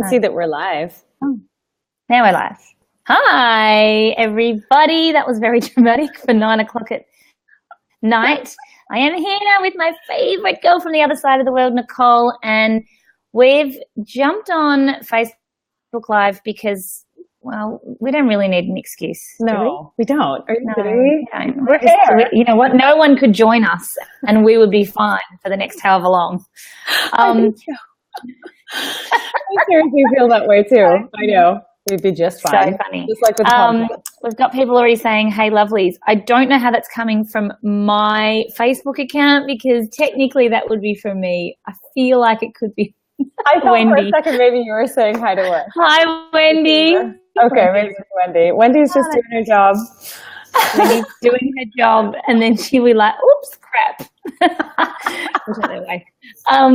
can see that we're live. Oh, now we're live. Hi, everybody. That was very dramatic for 9 o'clock at night. I am here with my favorite girl from the other side of the world, Nicole, and we've jumped on Facebook Live because, well, we don't really need an excuse. No, we don't. Are you kidding me? We're here. You know what? No one could join us, and we would be fine for the next however long. I seriously feel that way too. I know. We'd be just fine. So funny. Just like with we've got people already saying, hey, lovelies. I don't know how that's coming from my Facebook account because technically that would be from me. I feel like it could be I thought Wendy. for a second maybe you were saying hi to her. Hi, Wendy. Okay, maybe it's Wendy. Wendy's just doing her job. Wendy's doing her job, and then she'll be like, oops, crap. Anyway,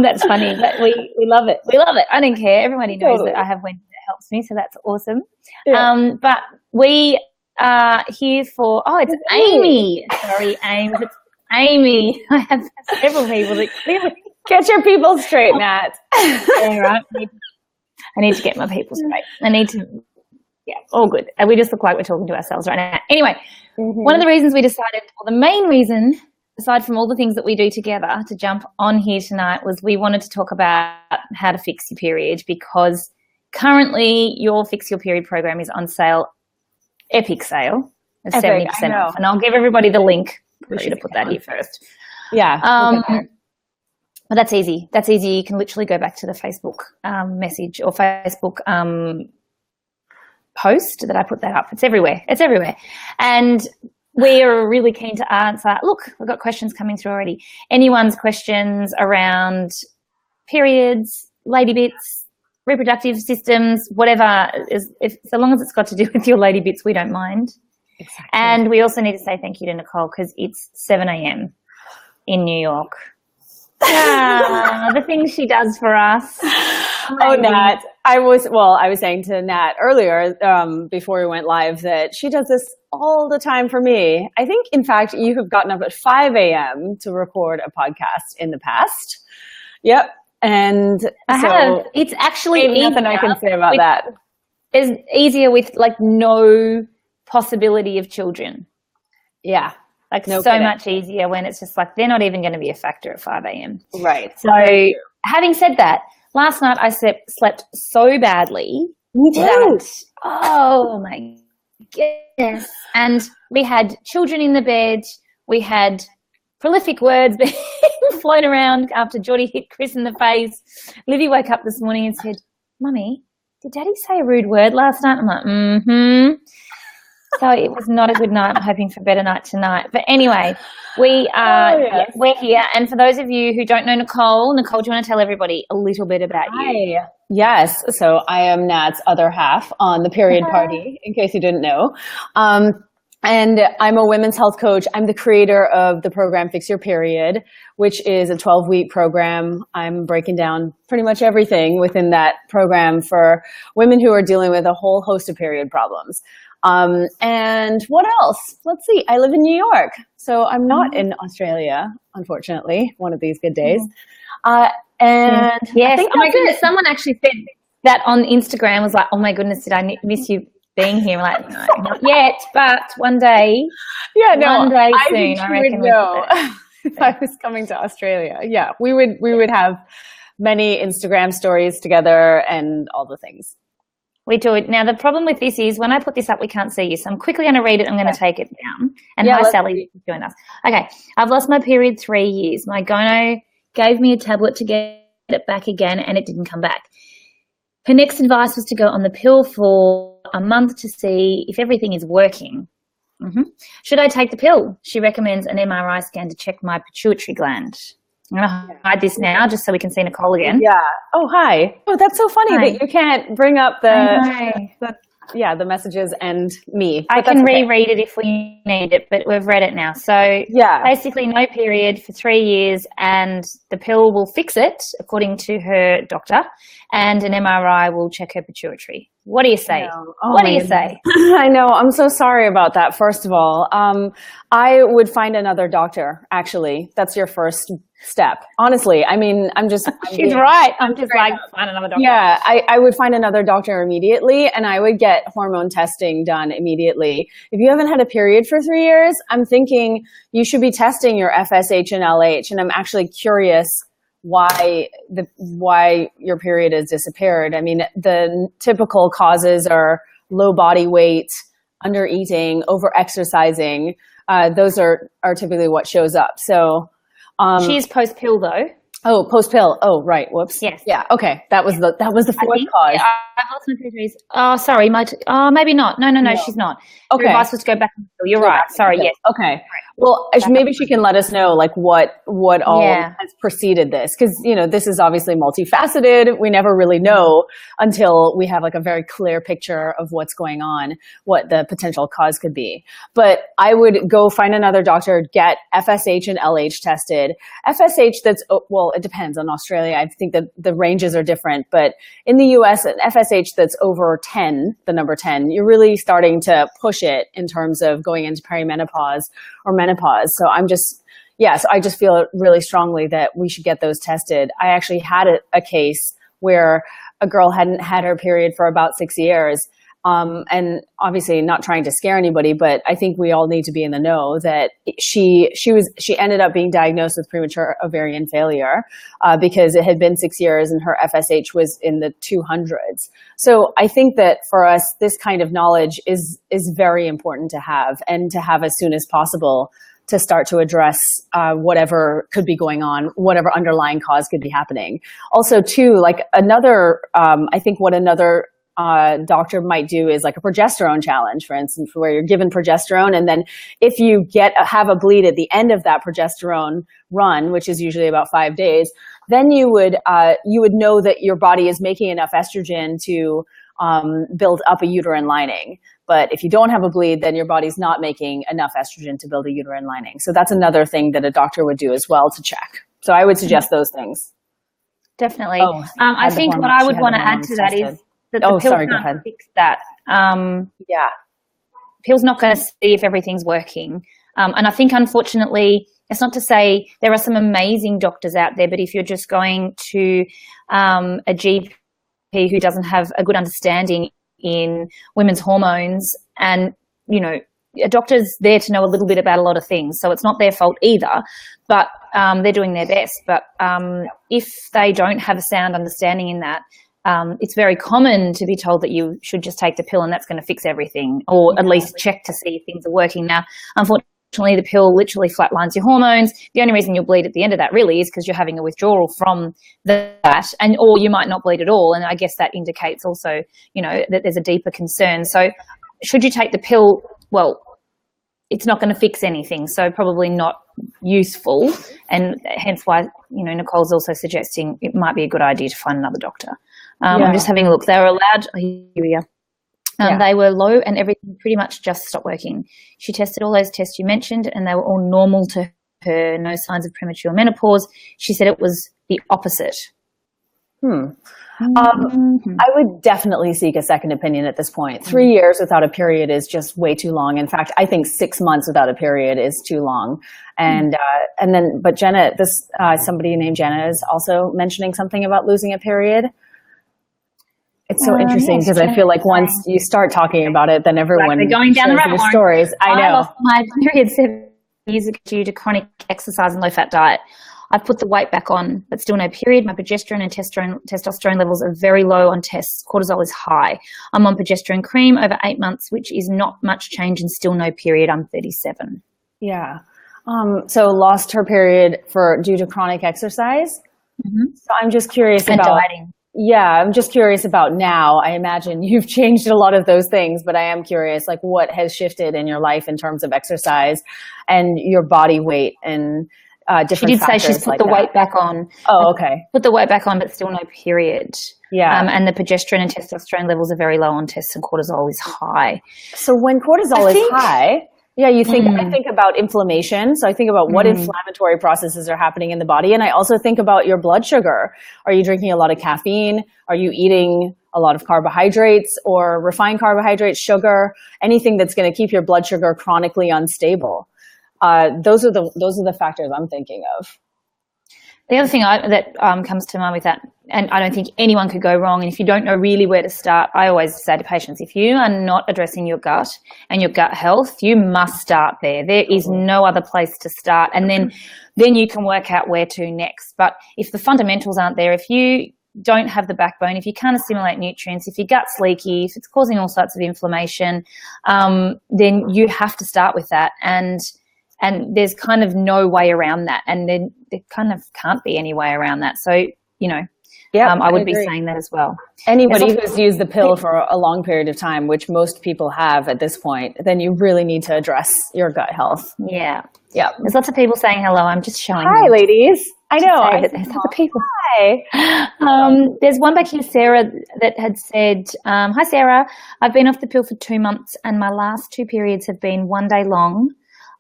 that's funny, but we love it. We love it. I don't care. Everybody knows that I have Wendy that helps me, so that's awesome. Yeah. But we are here for, it's Amy. Sorry, Ames. It's Amy. I have several people that clearly. Get your people straight, Nat. Yeah, right. I need to get my people straight. I need to, all good. And we just look like we're talking to ourselves right now. Anyway, one of the reasons we decided, or the main reason, aside from all the things that we do together to jump on here tonight, was we wanted to talk about how to fix your period, because currently your Fix Your Period program is on sale, epic sale, of 70% off. And I'll give everybody the link. We should have put that here first. Yeah. But that's easy. That's easy. You can literally go back to the Facebook message or Facebook post that I put that up. It's everywhere. It's everywhere. And we are really keen to answer. Look, we've got questions coming through already. Anyone's questions around periods, lady bits, reproductive systems, whatever, so long as it's got to do with your lady bits, we don't mind. Exactly. And we also need to say thank you to Nicole because it's 7 a.m. in New York. The things she does for us. Oh, Nat. I was saying to Nat earlier before we went live that she does this all the time for me. I think, in fact, you have gotten up at 5 a.m. to record a podcast in the past. Yep. And I have. It's actually nothing I can say about that. It's easier with like no possibility of children. Yeah. Like much easier when it's just like they're not even going to be a factor at 5 a.m. Right. So having said that, last night I slept so badly. Me too. Oh my goodness. And we had children in the bed. We had prolific words being flown around after Geordie hit Chris in the face. Livy woke up this morning and said, Mummy, did Daddy say a rude word last night? I'm like, mm-hmm. So it was not a good night. I'm hoping for a better night tonight. But anyway, we're here. And for those of you who don't know Nicole, do you want to tell everybody a little bit about you? Hi. Yes. So I am Nat's other half on the Period Party, in case you didn't know. And I'm a women's health coach. I'm the creator of the program Fix Your Period, which is a 12-week program. I'm breaking down pretty much everything within that program for women who are dealing with a whole host of period problems. And what else? Let's see. I live in New York, so I'm not in Australia, unfortunately, one of these good days. And yes, oh my goodness, someone actually said that on Instagram, was like, oh my goodness, did I miss you being here? I'm like, no, not yet, but one day. Yeah, no, one day soon, I reckon. No. If I was coming to Australia, yeah, we would have many Instagram stories together and all the things. We do it. Now, the problem with this is when I put this up, we can't see you. So I'm quickly going to read it. I'm going to take it down. And hi, Sally, join us. Okay. I've lost my period 3 years. My gyno gave me a tablet to get it back again, and it didn't come back. Her next advice was to go on the pill for a month to see if everything is working. Should I take the pill? She recommends an MRI scan to check my pituitary gland. I'm going to hide this now just so we can see Nicole again. Yeah. Oh, hi. Oh, that's so funny that you can't bring up the messages and me. I can reread it if we need it, but we've read it now. So basically no period for 3 years, and the pill will fix it according to her doctor, and an MRI will check her pituitary. What do you say? What do you say? I know. I'm so sorry about that, first of all. I would find another doctor, actually. That's your first step. Honestly, I mean, She's right. I'm just like, find another doctor. Yeah, I would find another doctor immediately, and I would get hormone testing done immediately. If you haven't had a period for 3 years, I'm thinking you should be testing your FSH and LH, and I'm actually curious why your period has disappeared. I mean, the typical causes are low body weight, under eating, over exercising. Those are typically what shows up. So she is post pill though. Oh, post pill. Oh, right. Whoops. Yes. Yeah. Okay. That was the fourth cause. I've lost my periods. Oh, sorry. Maybe not. No, she's not. Okay. The advice was to go back and pill. You're right. Sorry. Yes. Okay. Well, maybe she can let us know like what all has preceded this, because this is obviously multifaceted. We never really know until we have like a very clear picture of what's going on, what the potential cause could be. But I would go find another doctor, get FSH and LH tested. FSH, it depends on Australia. I think that the ranges are different, but in the US, an FSH that's over 10, the number 10, you're really starting to push it in terms of going into perimenopause or menopause. So I just feel really strongly that we should get those tested. I actually had a case where a girl hadn't had her period for about 6 years. And obviously not trying to scare anybody, but I think we all need to be in the know that she ended up being diagnosed with premature ovarian failure, because it had been 6 years and her FSH was in the 200s. So I think that for us, this kind of knowledge is very important to have, and to have as soon as possible to start to address whatever could be going on, whatever underlying cause could be happening. Also too, like I think what another doctor might do is like a progesterone challenge, for instance, where you're given progesterone, and then if you have a bleed at the end of that progesterone run, which is usually about 5 days, then you would know that your body is making enough estrogen to build up a uterine lining. But if you don't have a bleed, then your body's not making enough estrogen to build a uterine lining. So that's another thing that a doctor would do as well to check. So I would suggest those things. Definitely. I think what I would want to add to that is that the pill can't fix that. Pill's not going to see if everything's working. And I think, unfortunately, it's not to say there are some amazing doctors out there, but if you're just going to a GP who doesn't have a good understanding in women's hormones, and, a doctor's there to know a little bit about a lot of things, so it's not their fault either, but they're doing their best. But if they don't have a sound understanding in that, it's very common to be told that you should just take the pill and that's going to fix everything, or at least check to see if things are working. Now, unfortunately, the pill literally flatlines your hormones. The only reason you'll bleed at the end of that really is because you're having a withdrawal from that, or you might not bleed at all. And I guess that indicates also, that there's a deeper concern. So should you take the pill? Well, it's not going to fix anything, so probably not useful. And hence why, Nicole's also suggesting it might be a good idea to find another doctor. I'm just having a look. They were allowed, here we are. They were low and everything pretty much just stopped working. She tested all those tests you mentioned and they were all normal to her, no signs of premature menopause. She said it was the opposite. I would definitely seek a second opinion at this point. 3 years without a period is just way too long. In fact, I think 6 months without a period is too long. But Jenna, somebody named Jenna is also mentioning something about losing a period. It's so interesting because I feel like once you start talking about it, then everyone they're going down the rabbit hole. Stories. I know. Lost my period 7 years ago due to chronic exercise and low-fat diet. I've put the weight back on, but still no period. My progesterone and testosterone levels are very low on tests. Cortisol is high. I'm on progesterone cream over 8 months, which is not much change, and still no period. I'm 37. Yeah. So lost her period due to chronic exercise. So I'm just curious about dieting. Yeah, I'm just curious about now. I imagine you've changed a lot of those things, but I am curious, like what has shifted in your life in terms of exercise and your body weight and different She did say she's put the weight back on. Oh, okay. Put the weight back on, but still no period. Yeah. And the progesterone and testosterone levels are very low on tests, and cortisol is high. So when cortisol is high, I think about inflammation. So I think about what inflammatory processes are happening in the body. And I also think about your blood sugar. Are you drinking a lot of caffeine? Are you eating a lot of carbohydrates or refined carbohydrates, sugar, anything that's going to keep your blood sugar chronically unstable? Those are the factors I'm thinking of. The other thing that comes to mind with that, and I don't think anyone could go wrong, and if you don't know really where to start, I always say to patients, if you are not addressing your gut and your gut health, you must start there. There is no other place to start, and then you can work out where to next. But if the fundamentals aren't there, if you don't have the backbone, if you can't assimilate nutrients, if your gut's leaky, if it's causing all sorts of inflammation, then you have to start with that. And there's kind of no way around that. And then there kind of can't be any way around that. So, you know, I would be saying that as well. Anybody who's used the pill for a long period of time, which most people have at this point, then you really need to address your gut health. Yeah. Yeah. There's lots of people saying hello. I'm just showing. Hi, ladies. I know. There's other people. Hi. There's one back here, Sarah, that had said, hi, Sarah. I've been off the pill for 2 months and my last 2 periods have been 1 day long.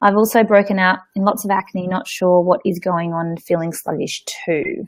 I've also broken out in lots of acne, not sure what is going on, feeling sluggish too.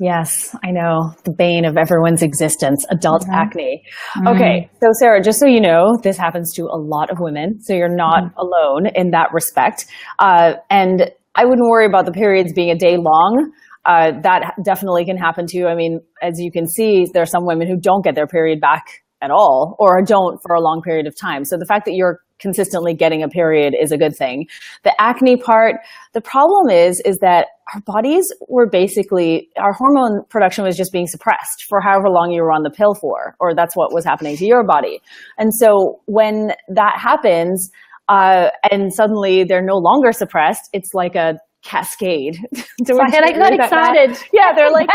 Yes, I know. The bane of everyone's existence, adult acne. Okay, so Sarah, just so you know, this happens to a lot of women, so you're not alone in that respect. And I wouldn't worry about the periods being a day long. That definitely can happen too. I mean, as you can see, there are some women who don't get their period back at all, or don't for a long period of time. So the fact that you're consistently getting a period is a good thing. The acne part, the problem is that our bodies were basically, our hormone production was just being suppressed for however long you were on the pill for, or that's what was happening to your body. And so when that happens, and suddenly they're no longer suppressed, it's like a cascade. So I got excited. Yeah, they're like,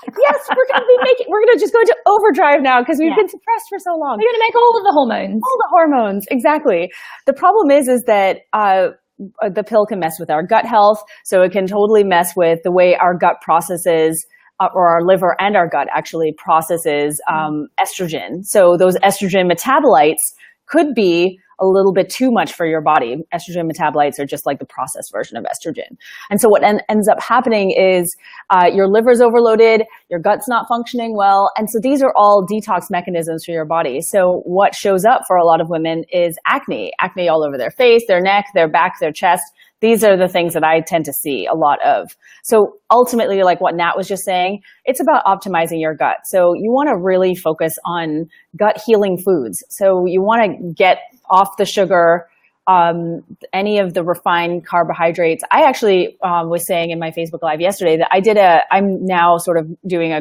yes, we're going to just go into overdrive now because we've been suppressed for so long. We're going to make all of the hormones. All the hormones, exactly. The problem is that the pill can mess with our gut health. So it can totally mess with the way our gut processes, or our liver and our gut actually processes estrogen. So those estrogen metabolites could be a little bit too much for your body. Estrogen metabolites are just like the processed version of estrogen. And so what ends up happening is your liver's overloaded, your gut's not functioning well. And so these are all detox mechanisms for your body. So what shows up for a lot of women is acne all over their face, their neck, their back, their chest. These are the things that I tend to see a lot of. So ultimately, like what Nat was just saying, it's about optimizing your gut. So you want to really focus on gut healing foods. So you want to get off the sugar, any of the refined carbohydrates. I actually was saying in my Facebook Live yesterday that I'm now sort of doing I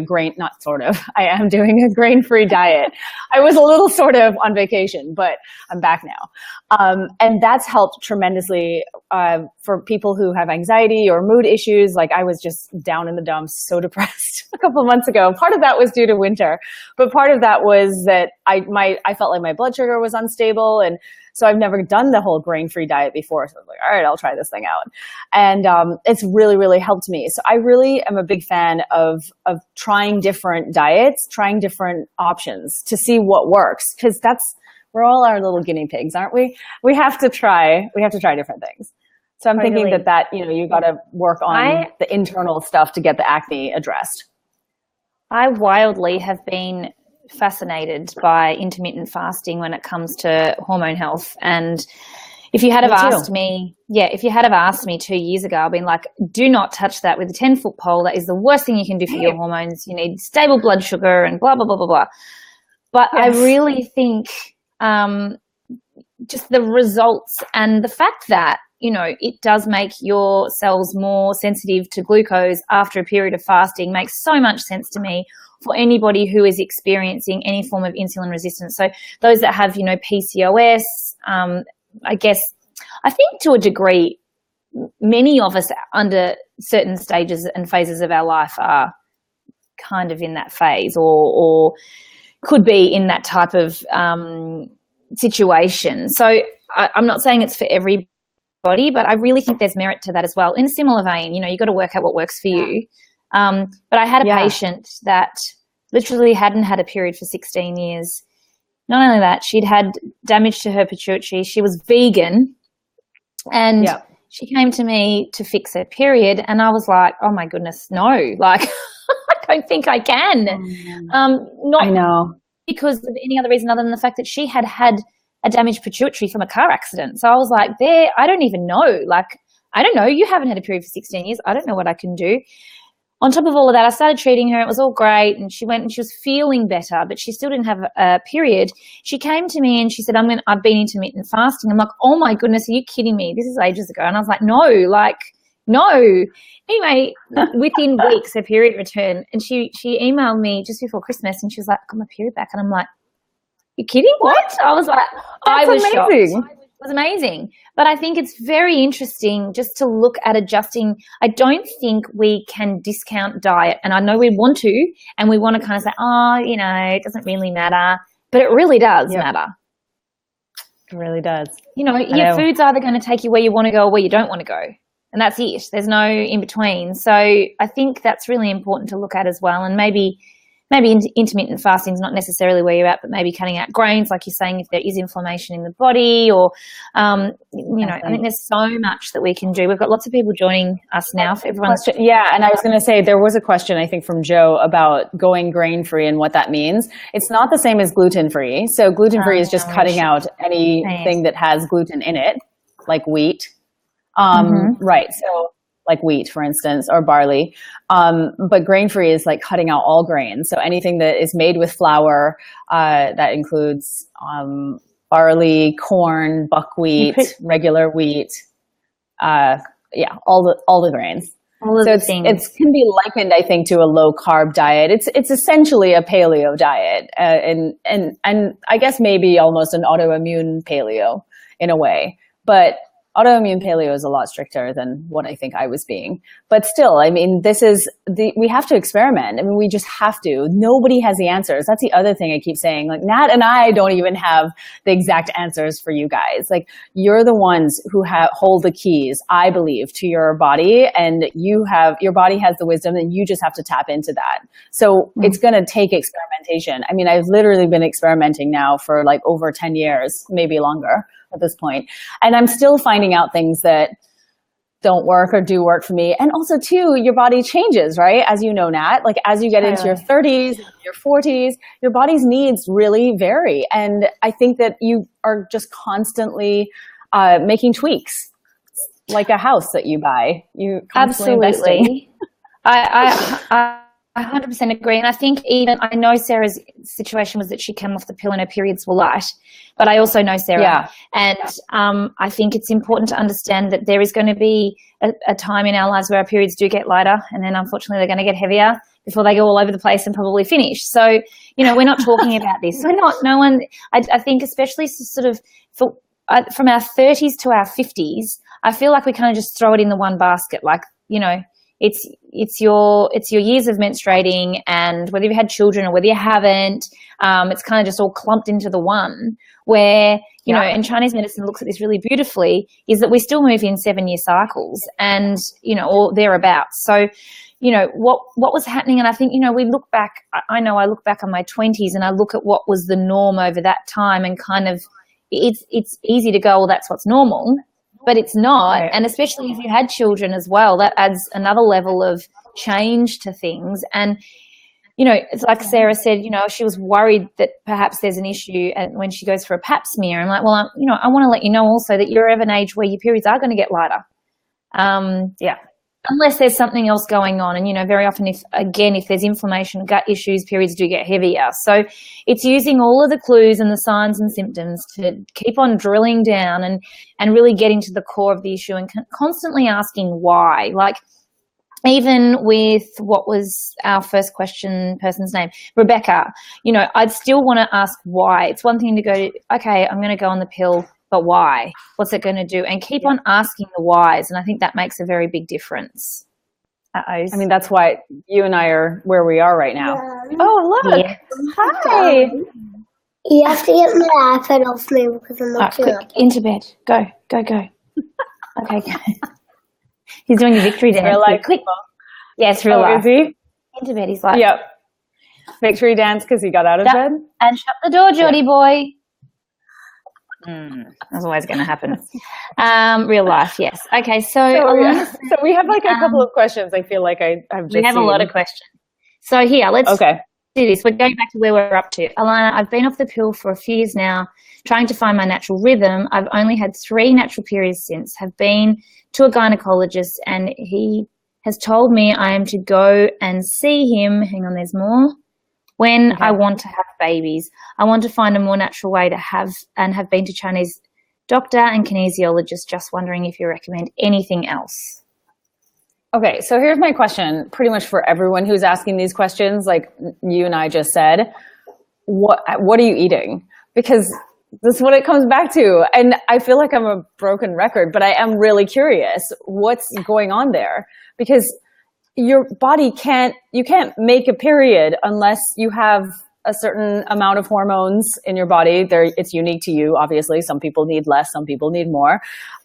am doing a grain-free diet. I was a little sort of on vacation, but I'm back now. And that's helped tremendously for people who have anxiety or mood issues. Like I was just down in the dumps, so depressed a couple of months ago. Part of that was due to winter, but part of that was that I felt like my blood sugar was unstable. And so I've never done the whole grain-free diet before. So I was like, all right, I'll try this thing out. And it's really, really helped me. So I really am a big fan of trying different diets, trying different options to see what works. Because we're all our little guinea pigs, aren't we? We have to try different things. So I'm thinking that you got to work on the internal stuff to get the acne addressed. I wildly have been fascinated by intermittent fasting when it comes to hormone health. And if you had have asked me 2 years ago, I've been like, do not touch that with a 10-foot pole. That is the worst thing you can do for your hormones. You need stable blood sugar and blah, blah, blah, blah, blah. But yes. I really think just the results and the fact that, it does make your cells more sensitive to glucose after a period of fasting makes so much sense to me for anybody who is experiencing any form of insulin resistance. So those that have, PCOS, I think to a degree, many of us under certain stages and phases of our life are kind of in that phase or could be in that type of situation. So I'm not saying it's for everybody, but I really think there's merit to that as well. In a similar vein, you've got to work out what works for you. But I had a patient that literally hadn't had a period for 16 years. Not only that, she'd had damage to her pituitary. She was vegan and she came to me to fix her period. And I was like, oh my goodness, no, like, I don't think I can. Not I know. Because of any other reason other than the fact that she had a damaged pituitary from a car accident. So I was like, I don't even know. Like, I don't know. You haven't had a period for 16 years. I don't know what I can do. On top of all of that, I started treating her. It was all great. And she went and she was feeling better, but she still didn't have a period. She came to me and she said, I've been intermittent fasting. I'm like, oh my goodness, are you kidding me? This is ages ago. And I was like, no. Anyway, within weeks, her period returned. And she emailed me just before Christmas and she was like, I got my period back. And I'm like, you kidding? What? I was like, I was amazing. Shocked. It was amazing. But I think it's very interesting just to look at adjusting. I don't think we can discount diet. And I know we want to, and we want to kind of say, it doesn't really matter. But it really does matter. It really does. Your food's either going to take you where you want to go or where you don't want to go. And that's it. There's no in between. So I think that's really important to look at as well. And maybe intermittent fasting is not necessarily where you're at, but maybe cutting out grains, like you're saying, if there is inflammation in the body, or, I think there's so much that we can do. We've got lots of people joining us now. For everyone's and I was going to say, there was a question, I think, from Joe about going grain-free and what that means. It's not the same as gluten-free. So gluten-free is just cutting out anything that has gluten in it, like wheat. Right. So like wheat, for instance, or barley. But grain-free is like cutting out all grains. So anything that is made with flour, that includes barley, corn, buckwheat, regular wheat. All the grains. So it can be likened, I think, to a low-carb diet. It's essentially a paleo diet, and I guess maybe almost an autoimmune paleo in a way. But autoimmune paleo is a lot stricter than what I think I was being. But still, I mean, we have to experiment. I mean, we just have to. Nobody has the answers. That's the other thing I keep saying. Like, Nat and I don't even have the exact answers for you guys. Like, you're the ones who hold the keys, I believe, to your body, and your body has the wisdom, and you just have to tap into that. So it's going to take experimentation. I mean, I've literally been experimenting now for like over 10 years, maybe longer at this point. And I'm still finding out things that don't work or do work for me. And also too, your body changes, right? As you know, Nat, like as you get into your 30s, your 40s, your body's needs really vary. And I think that you are just constantly making tweaks, like a house that you buy. You absolutely. I 100% agree. And I think I know Sarah's situation was that she came off the pill and her periods were light, but I also know Sarah. Yeah. And I think it's important to understand that there is going to be a time in our lives where our periods do get lighter, and then unfortunately they're going to get heavier before they go all over the place and probably finish. So, we're not talking about this. I think especially sort of from our 30s to our 50s, I feel like we kind of just throw it in the one basket. Like, it's your years of menstruating, and whether you've had children or whether you haven't, it's kind of just all clumped into the one, where, and Chinese medicine looks at this really beautifully, is that we still move in 7-year cycles and, or thereabouts. So, what was happening, and I think, we look back, I know I look back on my 20s and I look at what was the norm over that time, and kind of, it's easy to go, well, that's what's normal. But it's not, right. And especially if you had children as well, that adds another level of change to things. And, it's like Sarah said, she was worried that perhaps there's an issue when she goes for a pap smear. I'm like, well, I want to let you know also that you're of an age where your periods are going to get lighter. Unless there's something else going on. And, very often if there's inflammation, gut issues, periods do get heavier. So it's using all of the clues and the signs and symptoms to keep on drilling down and really getting to the core of the issue, and constantly asking why. Like, even with what was our first person's name, Rebecca, I'd still want to ask why. It's one thing to go, okay, I'm going to go on the pill, but why? What's it going to do? And keep on asking the whys. And I think that makes a very big difference. I mean, that's why you and I are where we are right now. Yeah. Oh, look. Yeah. Hi. You have to get my iPad off me because I'm not quick, into bed. Go. Okay, go. He's doing a victory dance. Real life. Quick. Yes, real life. Is he? Into bed, he's like. Yep. Victory dance because he got out of bed. And shut the door, Geordie boy. That's always going to happen. Real life, yes. Okay, so we have like a couple of questions. I feel like I've just we have a lot of questions. So here, let's this. We're going back to where we're up to. Alana, I've been off the pill for a few years now, trying to find my natural rhythm. I've only had 3 natural periods since. Have been to a gynecologist, and he has told me I am to go and see him. Hang on, there's more. When I want to have babies, I want to find a more natural way to have, and have been to Chinese doctor and kinesiologist. Just wondering if you recommend anything else. Okay, so here's my question, pretty much for everyone who's asking these questions, like you and I just said. What are you eating? Because this is what it comes back to. And I feel like I'm a broken record, but I am really curious what's going on there. Because your body you can't make a period unless you have a certain amount of hormones in your body. It's unique to you, obviously. Some people need less, some people need more.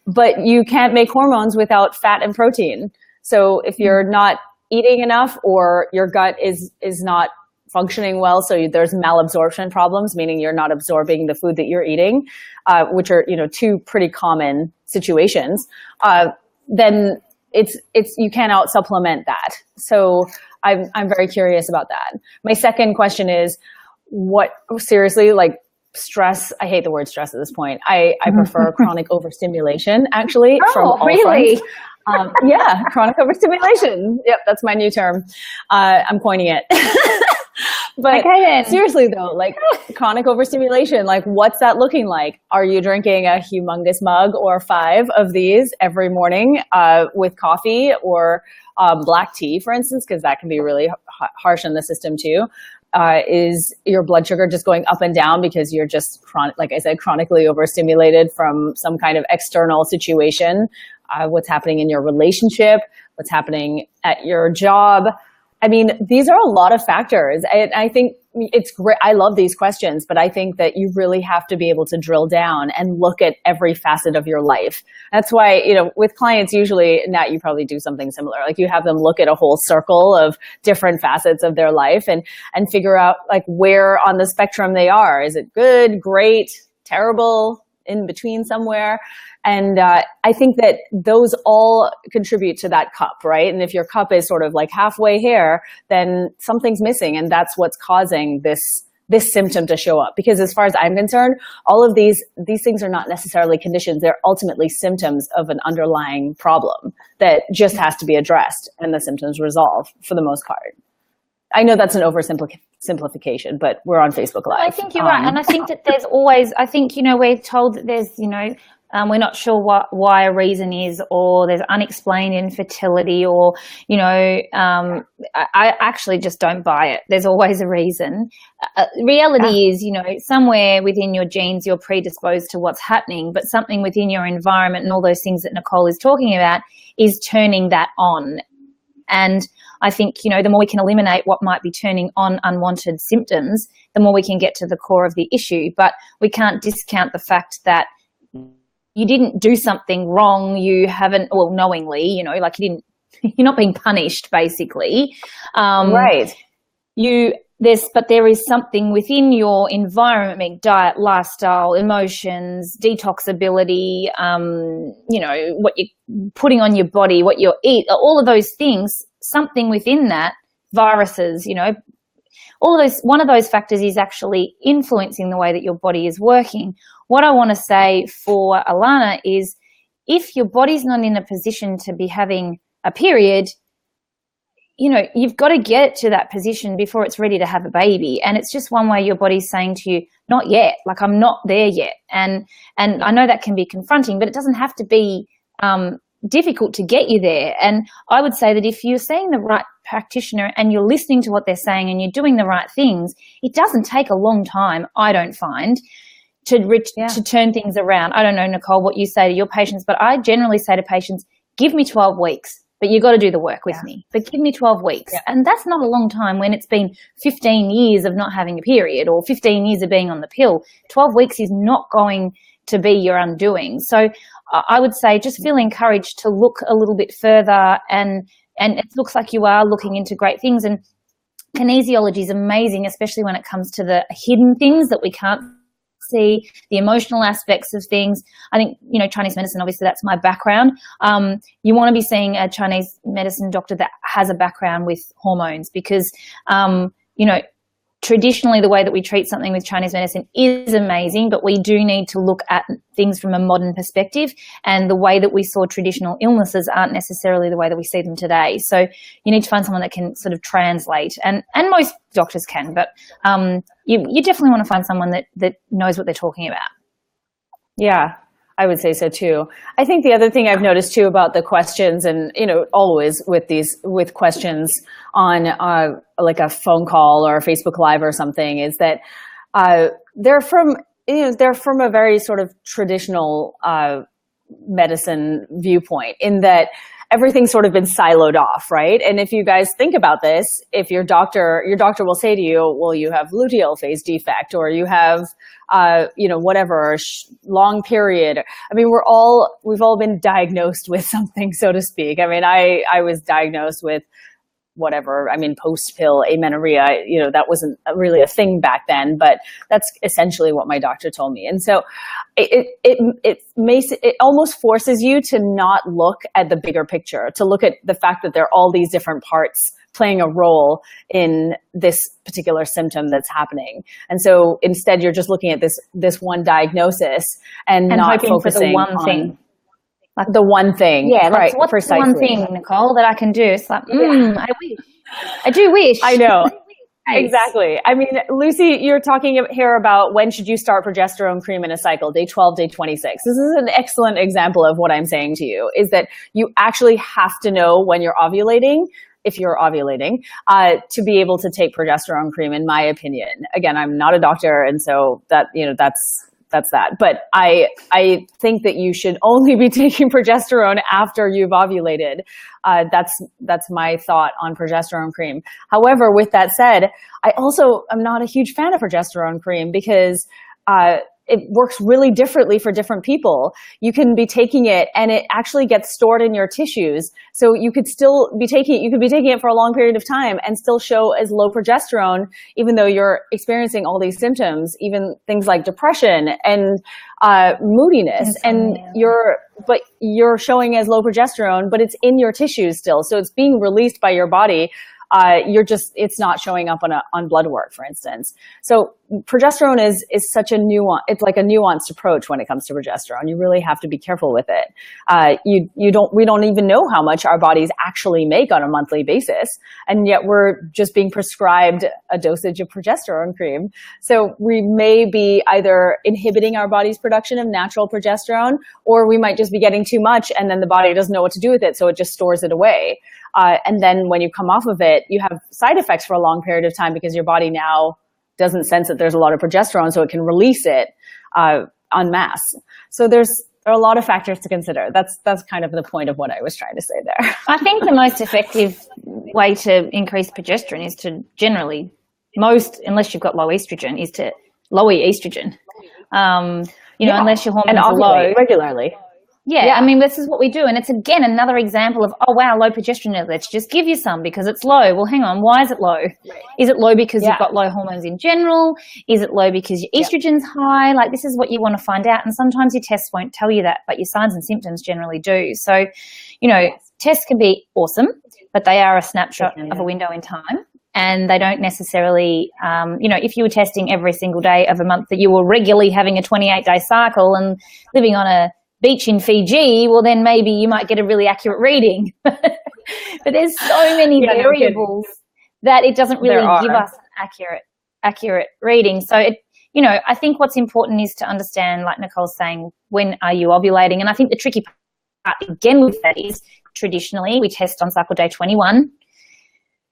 But you can't make hormones without fat and protein. So if you're not eating enough, or your gut is not functioning well, so there's malabsorption problems, meaning you're not absorbing the food that you're eating, which are 2 pretty common situations, then you cannot supplement that. So I'm very curious about that. My second question is, seriously, like stress, I hate the word stress at this point. I prefer chronic overstimulation, actually, from all really? fronts. Yeah, chronic overstimulation. Yep, that's my new term. I'm coining it. But seriously though, like chronic overstimulation, like what's that looking like? Are you drinking a humongous mug or 5 of these every morning with coffee or black tea, for instance, because that can be really harsh on the system too? Is your blood sugar just going up and down because you're just, like I said, chronically overstimulated from some kind of external situation? What's happening in your relationship? What's happening at your job? I mean, these are a lot of factors. I think it's great. I love these questions, but I think that you really have to be able to drill down and look at every facet of your life. That's why, with clients, usually, Nat, you probably do something similar. Like you have them look at a whole circle of different facets of their life and figure out like where on the spectrum they are. Is it good, great, terrible, in between somewhere? And I think that those all contribute to that cup, right? And if your cup is sort of like halfway here, then something's missing, and that's what's causing this symptom to show up. Because as far as I'm concerned, all of these things are not necessarily conditions. They're ultimately symptoms of an underlying problem that just has to be addressed, and the symptoms resolve for the most part. I know that's an oversimplification, but we're on Facebook Live. I think you're right. And I think that there's always, we're told that there's, we're not sure why a reason is, or there's unexplained infertility, or, I actually just don't buy it. There's always a reason. Reality is, somewhere within your genes, you're predisposed to what's happening, but something within your environment and all those things that Nicole is talking about is turning that on. And I think, the more we can eliminate what might be turning on unwanted symptoms, the more we can get to the core of the issue. But we can't discount the fact that you didn't do something wrong. You haven't, well, knowingly, like you're not being punished, basically. Right. But there is something within your environment, like diet, lifestyle, emotions, detoxability, what you're putting on your body, what you eat, all of those things, something within that, viruses, all of those, one of those factors is actually influencing the way that your body is working. What I want to say for Alana is, if your body's not in a position to be having a period, you've got to get to that position before it's ready to have a baby. And it's just one way your body's saying to you, not yet, like I'm not there yet. And I know that can be confronting, but it doesn't have to be difficult to get you there. And I would say that if you're seeing the right practitioner and you're listening to what they're saying and you're doing the right things, it doesn't take a long time, I don't find, to turn things around. I don't know, Nicole, what you say to your patients, but I generally say to patients, give me 12 weeks. But you've got to do the work with me. But give me 12 weeks. Yeah. And that's not a long time when it's been 15 years of not having a period, or 15 years of being on the pill. 12 weeks is not going to be your undoing. So I would say just feel encouraged to look a little bit further, and it looks like you are looking into great things. And kinesiology is amazing, especially when it comes to the hidden things that we can't see, the emotional aspects of things. I think, Chinese medicine, obviously that's my background. You want to be seeing a Chinese medicine doctor that has a background with hormones, because, traditionally the way that we treat something with Chinese medicine is amazing, but we do need to look at things from a modern perspective, and the way that we saw traditional illnesses aren't necessarily the way that we see them today. So you need to find someone that can sort of translate, and most doctors can, but you definitely want to find someone that knows what they're talking about. Yeah, I would say so too. I think the other thing I've noticed too about the questions, and always with questions on like a phone call or a Facebook Live or something, is that they're from a very sort of traditional medicine viewpoint, in that everything's sort of been siloed off, right? And if you guys think about this, if your doctor will say to you, well, you have luteal phase defect, or you have, whatever, long period. I mean, we've all been diagnosed with something, so to speak. I mean, I was diagnosed with whatever, I mean, post-pill amenorrhea, that wasn't really a thing back then, but that's essentially what my doctor told me. And so it almost forces you to not look at the bigger picture, to look at the fact that there are all these different parts playing a role in this particular symptom that's happening. And so instead you're just looking at this one diagnosis and not hoping focusing for the one thing. Like the one thing. Yeah, right. What's precisely. The one thing, Nicole, that I can do? It's like, I do wish. I know. Exactly. I mean, Lucy, you're talking here about when should you start progesterone cream in a cycle, day 12, day 26. This is an excellent example of what I'm saying to you, is that you actually have to know when you're ovulating, if you're ovulating, to be able to take progesterone cream, in my opinion. Again, I'm not a doctor, and so that, that's that. But I think that you should only be taking progesterone after you've ovulated. That's my thought on progesterone cream. However, with that said, I also am not a huge fan of progesterone cream, because it works really differently for different people. You can be taking it and it actually gets stored in your tissues. So you could still be taking it for a long period of time and still show as low progesterone, even though you're experiencing all these symptoms, even things like depression and moodiness. And you're showing as low progesterone, but it's in your tissues still. So it's being released by your body. It's not showing up on blood work, for instance. So progesterone is such a it's like a nuanced approach when it comes to progesterone. You really have to be careful with it. We don't even know how much our bodies actually make on a monthly basis. And yet we're just being prescribed a dosage of progesterone cream. So we may be either inhibiting our body's production of natural progesterone, or we might just be getting too much and then the body doesn't know what to do with it. So it just stores it away. And then when you come off of it, you have side effects for a long period of time, because your body now doesn't sense that there's a lot of progesterone, so it can release it en masse. So there are a lot of factors to consider. That's kind of the point of what I was trying to say there. I think the most effective way to increase progesterone is to generally, unless you've got low estrogen, is to lower your estrogen. Unless your hormones are low regularly. Yeah, I mean, this is what we do. And it's, again, another example of, oh, wow, low progesterone. Let's just give you some because it's low. Well, hang on. Why is it low? Right. Is it low because you've got low hormones in general? Is it low because your estrogen's high? Like, this is what you want to find out. And sometimes your tests won't tell you that, but your signs and symptoms generally do. So, tests can be awesome, but they are a snapshot of a window in time. And they don't necessarily, if you were testing every single day of a month that you were regularly having a 28-day cycle and living on a beach in Fiji, well, then maybe you might get a really accurate reading. But there's so many variables that it doesn't really give us an accurate reading. So I think what's important is to understand, like Nicole's saying, when are you ovulating? And I think the tricky part again with that is traditionally we test on cycle day 21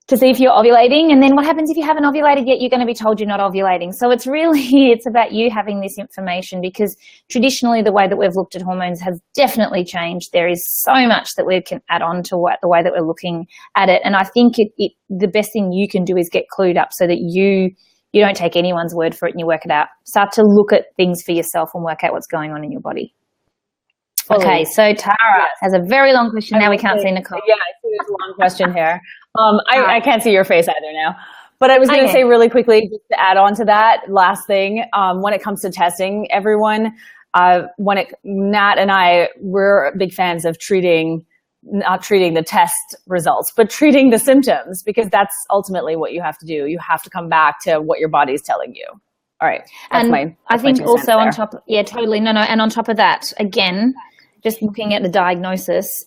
to see if you're ovulating, and then what happens if you haven't ovulated yet? You're going to be told you're not ovulating. So it's about you having this information, because traditionally the way that we've looked at hormones has definitely changed. There is so much that we can add on to the way that we're looking at it, and I think the best thing you can do is get clued up so that you don't take anyone's word for it and you work it out. Start to look at things for yourself and work out what's going on in your body. Okay, so Tara has a very long question. Now we can't see Nicole. Yeah, I see this long question here. I can't see your face either now. But I was going to say really quickly, just to add on to that, last thing, when it comes to testing, everyone, Nat and I, we're big fans of treating not treating the test results, but treating the symptoms, because that's ultimately what you have to do. You have to come back to what your body's telling you. All right. I think also on top, totally. No. And on top of that, again, just looking at the diagnosis,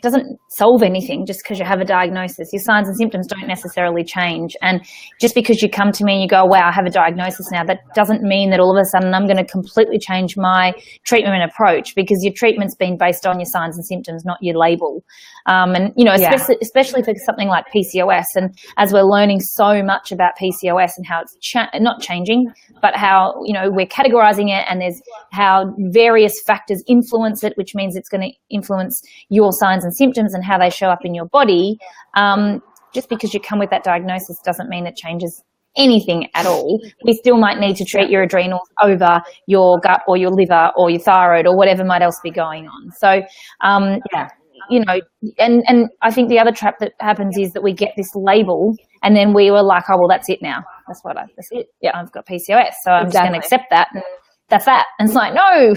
doesn't solve anything just because you have a diagnosis. Your signs and symptoms don't necessarily change. And just because you come to me and you go, wow, I have a diagnosis now, that doesn't mean that all of a sudden I'm going to completely change my treatment approach, because your treatment's been based on your signs and symptoms, not your label. Especially for something like PCOS. And as we're learning so much about PCOS and how it's not changing, but how, we're categorizing it, and there's how various factors influence it, which means it's going to influence your signs and symptoms and how they show up in your body. Just because you come with that diagnosis doesn't mean it changes anything at all. We still might need to treat your adrenals over your gut or your liver or your thyroid or whatever might else be going on. So, and I think the other trap that happens is that we get this label and then we were like, oh, well, that's it now. That's it. Yeah, I've got PCOS. So I'm just going to accept that. And that's that. And it's like, no,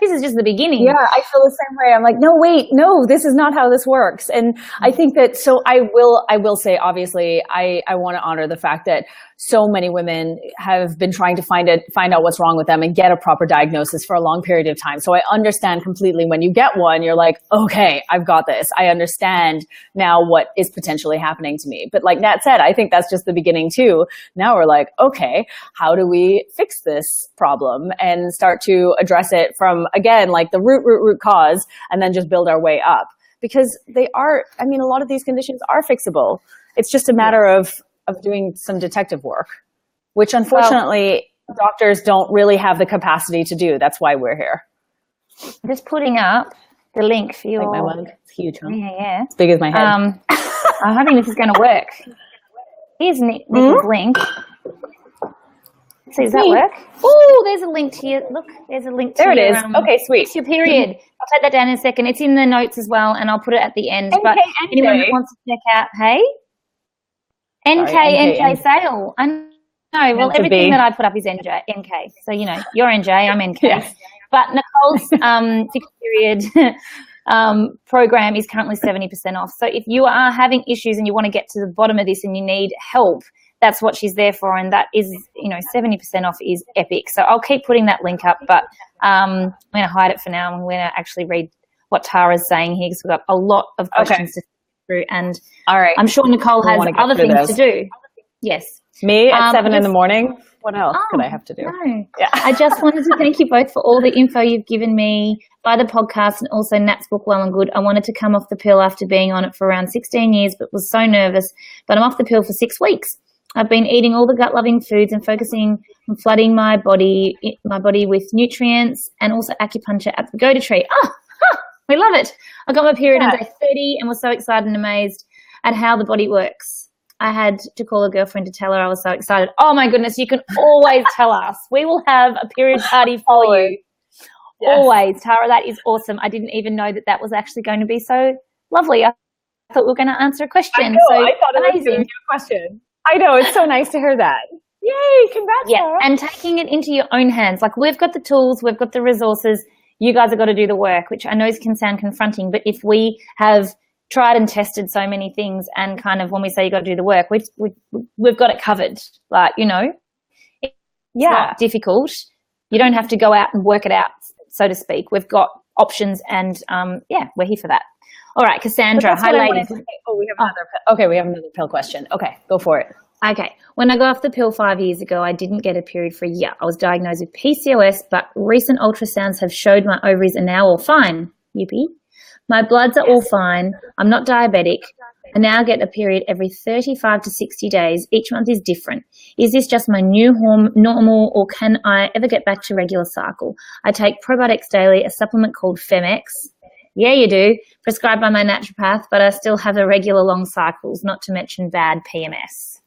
this is just the beginning. Yeah, I feel the same way. I'm like, no, wait, no, this is not how this works. And I think that, so I will say, obviously, I want to honor the fact that so many women have been trying to find out what's wrong with them and get a proper diagnosis for a long period of time. So I understand completely when you get one, you're like, okay, I've got this. I understand now what is potentially happening to me. But like Nat said, I think that's just the beginning too. Now we're like, okay, how do we fix this problem and start to address it from, again, like the root cause, and then just build our way up? Because a lot of these conditions are fixable. It's just a matter of doing some detective work, which unfortunately doctors don't really have the capacity to do. That's why we're here. I'm just putting up the link for your... Like my mug. It's huge, huh? Yeah. It's big as my head. I'm hoping this is going to work. Here's Nick's link. So does that work? Oh, there's a link to your... Look, there's a link to there it is. Okay, sweet. It's your period. I'll take that down in a second. It's in the notes as well, and I'll put it at the end. But anyone that wants to check out, NK sale. I know. Well, everything that I put up is NK. So, you're NJ, I'm NK. Yeah. But Nicole's fixed period program is currently 70% off. So if you are having issues and you want to get to the bottom of this and you need help, that's what she's there for. And that is, 70% off is epic. So I'll keep putting that link up, but I'm going to hide it for now. I'm going to actually read what Tara's saying here, because we've got a lot of questions to through, and all right, I'm sure Nicole has other things to do. Yes. Me at 7 in the morning? What else could I have to do? No. Yeah. I just wanted to thank you both for all the info you've given me by the podcast, and also Nat's book, Well and Good. I wanted to come off the pill after being on it for around 16 years, but was so nervous. But I'm off the pill for 6 weeks. I've been eating all the gut-loving foods and focusing on flooding my body with nutrients, and also acupuncture at the Pagoda Tree. We love it. I got my period on day 30 and was so excited and amazed at how the body works. I had to call a girlfriend to tell her I was so excited. Oh, my goodness, you can always tell us. We will have a period party for you. Yes. Always. Tara, that is awesome. I didn't even know that was actually going to be so lovely. I thought we were going to answer a question. I know. I thought it was going to be a question. I know. It's so nice to hear that. Yay. Congrats, Tara. And taking it into your own hands. Like, we've got the tools. We've got the resources. You guys have got to do the work, which I know can sound confronting, but if we have tried and tested so many things, and kind of when we say you got to do the work, we've got it covered. Like, it's not difficult. You don't have to go out and work it out, so to speak. We've got options, and we're here for that. All right, Cassandra. Hi, ladies. We have another pill. Okay, we have another pill question. Okay, go for it. Okay. When I got off the pill 5 years ago, I didn't get a period for a year. I was diagnosed with PCOS, but recent ultrasounds have showed my ovaries are now all fine. Yippee. My bloods are all fine. I'm not diabetic. I now get a period every 35 to 60 days. Each month is different. Is this just my new normal, or can I ever get back to regular cycle? I take probiotics daily, a supplement called Femex. Yeah, you do. Prescribed by my naturopath, but I still have irregular long cycles, not to mention bad PMS.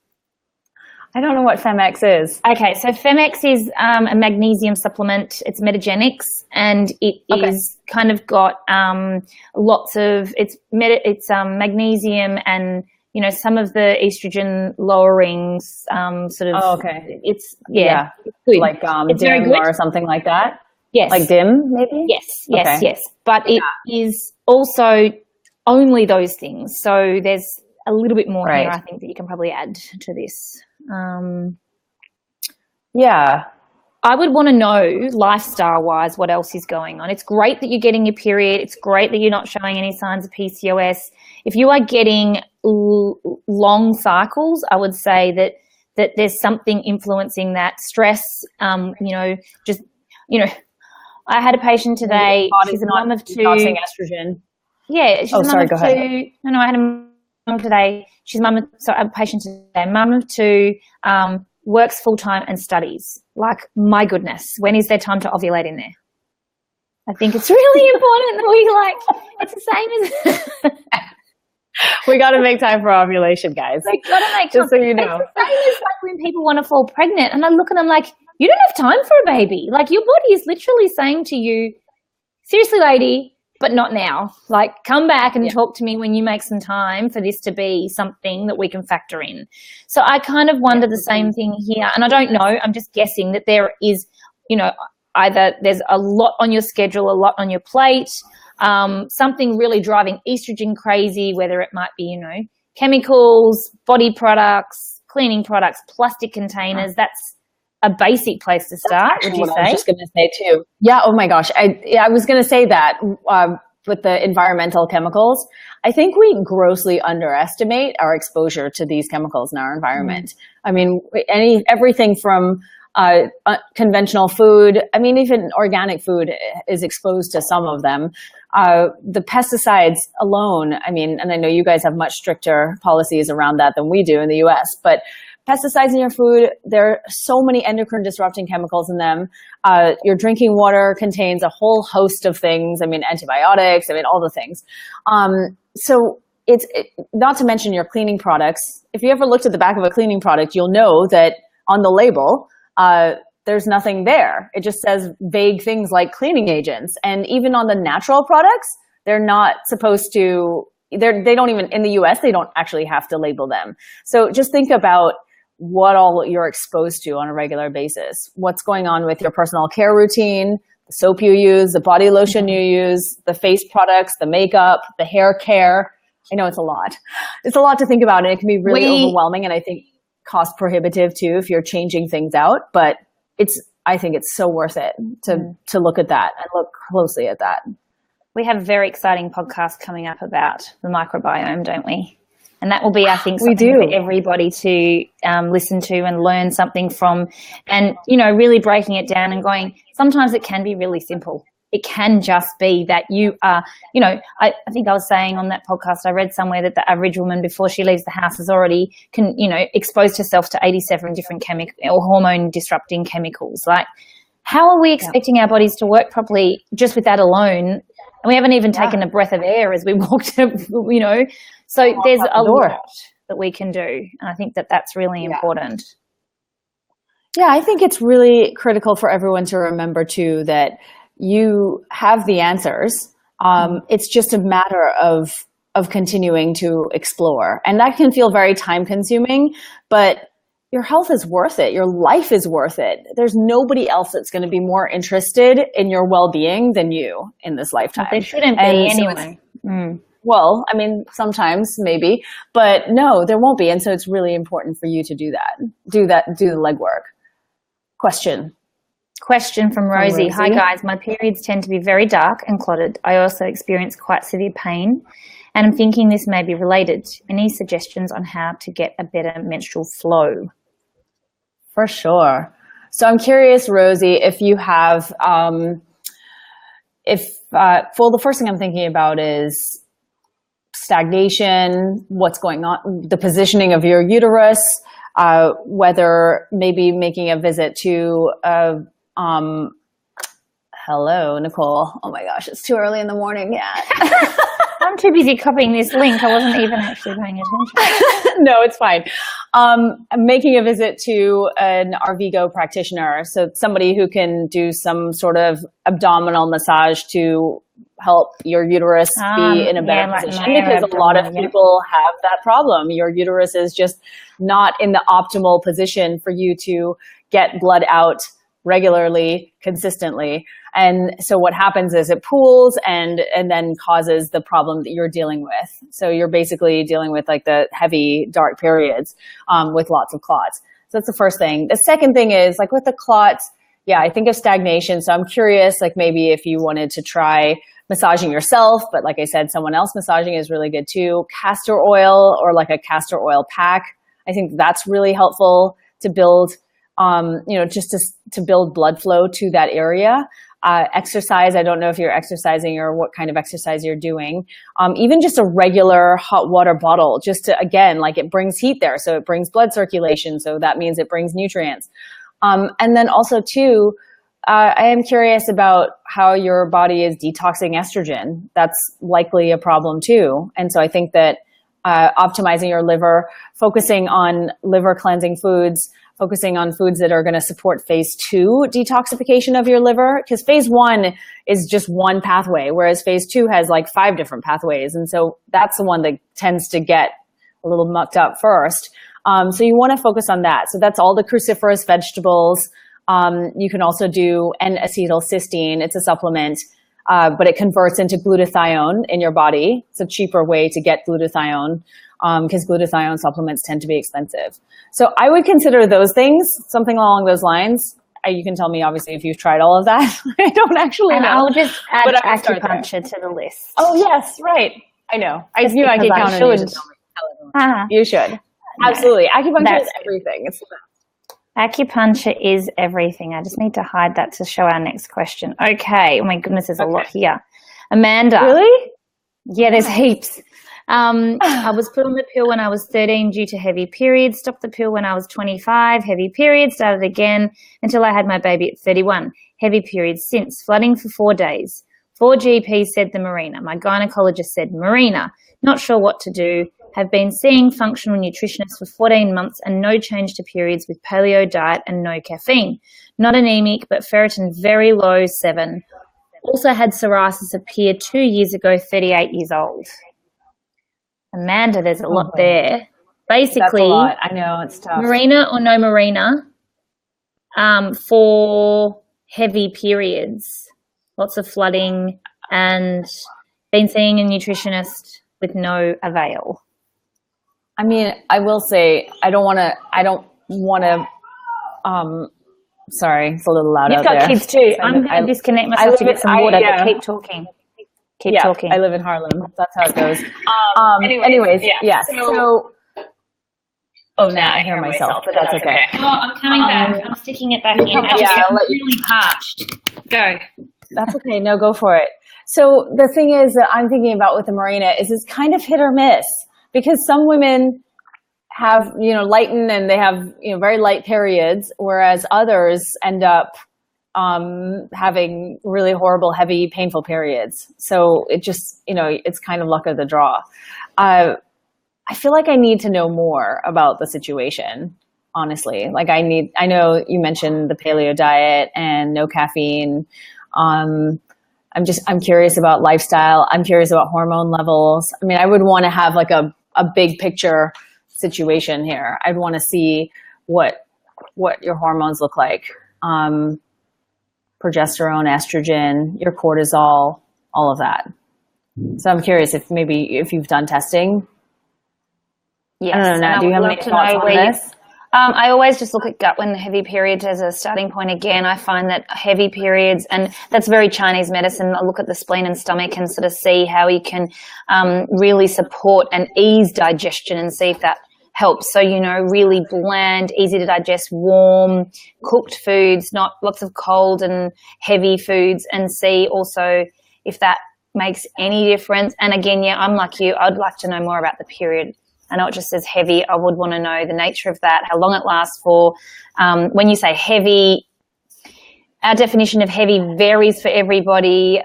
I don't know what Femex is. Okay, so Femex is a magnesium supplement. It's Metagenics, and it is kind of got lots of it's magnesium and some of the estrogen lowering sort of. Oh, okay. It's good. Like it's very good. or something like that. Yes. Like dim, maybe? Yes. But it is also only those things. So there's a little bit more here, I think, that you can probably add to this. I would want to know, lifestyle-wise, what else is going on. It's great that you're getting your period. It's great that you're not showing any signs of PCOS. If you are getting long cycles, I would say that there's something influencing that. Stress, I had a patient today. She's a mum of 2. Detoxing estrogen. Yeah, she's a mum of 2. Go ahead. No, I had a mum today. She's a patient today, mum of 2, works full-time and studies. Like, my goodness, when is there time to ovulate in there? I think it's really important that it's the same as... We got to make time for ovulation, guys. We got to make time. Just so you know. It's the same as like when people want to fall pregnant, and I look at them like, you don't have time for a baby. Like, your body is literally saying to you, seriously, lady, but not now. Like, come back and talk to me when you make some time for this to be something that we can factor in. So I kind of wonder the same thing here. And I don't know, I'm just guessing that there is, either there's a lot on your schedule, a lot on your plate, something really driving estrogen crazy, whether it might be, chemicals, body products, cleaning products, plastic containers. That's a basic place to start, would you say? I was just going to say too. Yeah. Oh my gosh. I was going to say that with the environmental chemicals, I think we grossly underestimate our exposure to these chemicals in our environment. I mean, everything from conventional food, I mean, even organic food is exposed to some of them. The pesticides alone, I mean, and I know you guys have much stricter policies around that than we do in the US, but pesticides in your food, there are so many endocrine disrupting chemicals in them. Your drinking water contains a whole host of things. I mean, antibiotics, I mean, all the things. So it's not to mention your cleaning products. If you ever looked at the back of a cleaning product, you'll know that on the label, there's nothing there. It just says vague things like cleaning agents. And even on the natural products, they're not supposed to, they don't even, in the US, they don't actually have to label them. So just think about what all you're exposed to on a regular basis. What's going on with your personal care routine, the soap you use, the body lotion you use, the face products, the makeup, the hair care. I know it's a lot. It's a lot to think about, and it can be really overwhelming, and I think cost prohibitive too if you're changing things out. But I think it's so worth it to look at that and look closely at that. We have a very exciting podcast coming up about the microbiome, don't we? And that will be, I think, something for everybody to listen to and learn something from, and, really breaking it down and going, sometimes it can be really simple. It can just be that you are, I think I was saying on that podcast, I read somewhere that the average woman before she leaves the house is already, exposed herself to 87 different chemical or hormone disrupting chemicals. Like, how are we expecting our bodies to work properly just with that alone? And we haven't even taken a breath of air as we walked, So there's a lot that we can do. And I think that that's really important. Yeah, I think it's really critical for everyone to remember too that you have the answers. It's just a matter of continuing to explore. And that can feel very time consuming, but your health is worth it. Your life is worth it. There's nobody else that's going to be more interested in your well-being than you in this lifetime. They shouldn't be anyway. Well, I mean, sometimes maybe, but no, there won't be. And so it's really important for you to do the legwork. Question from Rosie. Hi guys, my periods tend to be very dark and clotted. I also experience quite severe pain, and I'm thinking this may be related. Any suggestions on how to get a better menstrual flow? For sure. So I'm curious, Rosie, if you have, the first thing I'm thinking about is stagnation, what's going on, the positioning of your uterus, whether maybe making a visit to, hello, Nicole. Oh my gosh, it's too early in the morning. Yeah. I'm too busy copying this link. I wasn't even actually paying attention. No, it's fine. Making a visit to an RVGO practitioner, so somebody who can do some sort of abdominal massage to help your uterus be in a better position, because a lot of people have that problem. Your uterus is just not in the optimal position for you to get blood out regularly, consistently. And so what happens is it pools and then causes the problem that you're dealing with. So you're basically dealing with like the heavy, dark periods with lots of clots. So that's the first thing. The second thing is like with the clots, yeah, I think of stagnation. So I'm curious, like maybe if you wanted to try massaging yourself, but like I said, someone else massaging is really good too. Castor oil or like a castor oil pack. I think that's really helpful to build, just to build blood flow to that area. Exercise, I don't know if you're exercising or what kind of exercise you're doing. Even just a regular hot water bottle, just to, again, like it brings heat there. So it brings blood circulation. So that means it brings nutrients. And then also too, I am curious about how your body is detoxing estrogen. That's likely a problem too. And so I think that optimizing your liver, focusing on liver cleansing foods, focusing on foods that are going to support phase 2 detoxification of your liver, because phase 1 is just one pathway, whereas phase 2 has like 5 different pathways. And so that's the one that tends to get a little mucked up first. So you want to focus on that. So that's all the cruciferous vegetables. You can also do N-acetylcysteine. It's a supplement, but it converts into glutathione in your body. It's a cheaper way to get glutathione because glutathione supplements tend to be expensive. So I would consider those things, something along those lines. You can tell me, obviously, if you've tried all of that. I don't actually know. And I'll just add acupuncture to the list. Oh, yes, right. I know. I knew I could count on you to tell me. You should. Absolutely. Acupuncture is everything. It's the best. Acupuncture is everything. I just need to hide that to show our next question. Okay. Oh my goodness, there's a lot here. Amanda. Really? Yeah, there's heaps. I was put on the pill when I was 13 due to heavy periods. Stopped the pill when I was 25. Heavy periods. Started again until I had my baby at 31. Heavy periods since. Flooding for 4 days. 4 GPs said the Marina. My gynecologist said Marina. Not sure what to do. Have been seeing functional nutritionists for 14 months and no change to periods with paleo diet and no caffeine. Not anemic, but ferritin very low, 7. Also had psoriasis appear 2 years ago, 38 years old. Amanda, there's a lot there. Basically, that's a lot. I know, it's tough. Marina or no Marina for heavy periods, lots of flooding, and been seeing a nutritionist with no avail. I mean, I will say, I don't want to, sorry, it's a little loud out there. You've got kids too. I'm going to disconnect myself to get some water, but keep talking. Keep talking. I live in Harlem. That's how it goes. Anyways, yeah. So, now I hear myself, but that's okay. Oh, I'm coming back. I'm sticking it back in. I'm really parched. Go. That's okay. No, go for it. So the thing is that I'm thinking about with the Marina is it's kind of hit or miss. Because some women have, lighten and they have, very light periods, whereas others end up having really horrible, heavy, painful periods. So it just, it's kind of luck of the draw. I feel like I need to know more about the situation, honestly. Like I know you mentioned the paleo diet and no caffeine. I'm curious about lifestyle. I'm curious about hormone levels. I mean, I would want to have like a big picture situation here. I'd want to see what your hormones look like. Progesterone, estrogen, your cortisol, all of that. So I'm curious if you've done testing. Yes. I don't know, Nat, do you have any thoughts on this? I always just look at gut when the heavy periods as a starting point. Again, I find that heavy periods, and that's very Chinese medicine. I look at the spleen and stomach and sort of see how you can really support and ease digestion and see if that helps. So, really bland, easy to digest, warm, cooked foods, not lots of cold and heavy foods, and see also if that makes any difference. And again, I'm like you, I'd like to know more about the period. I know it just says heavy. I would want to know the nature of that, how long it lasts for. When you say heavy, our definition of heavy varies for everybody.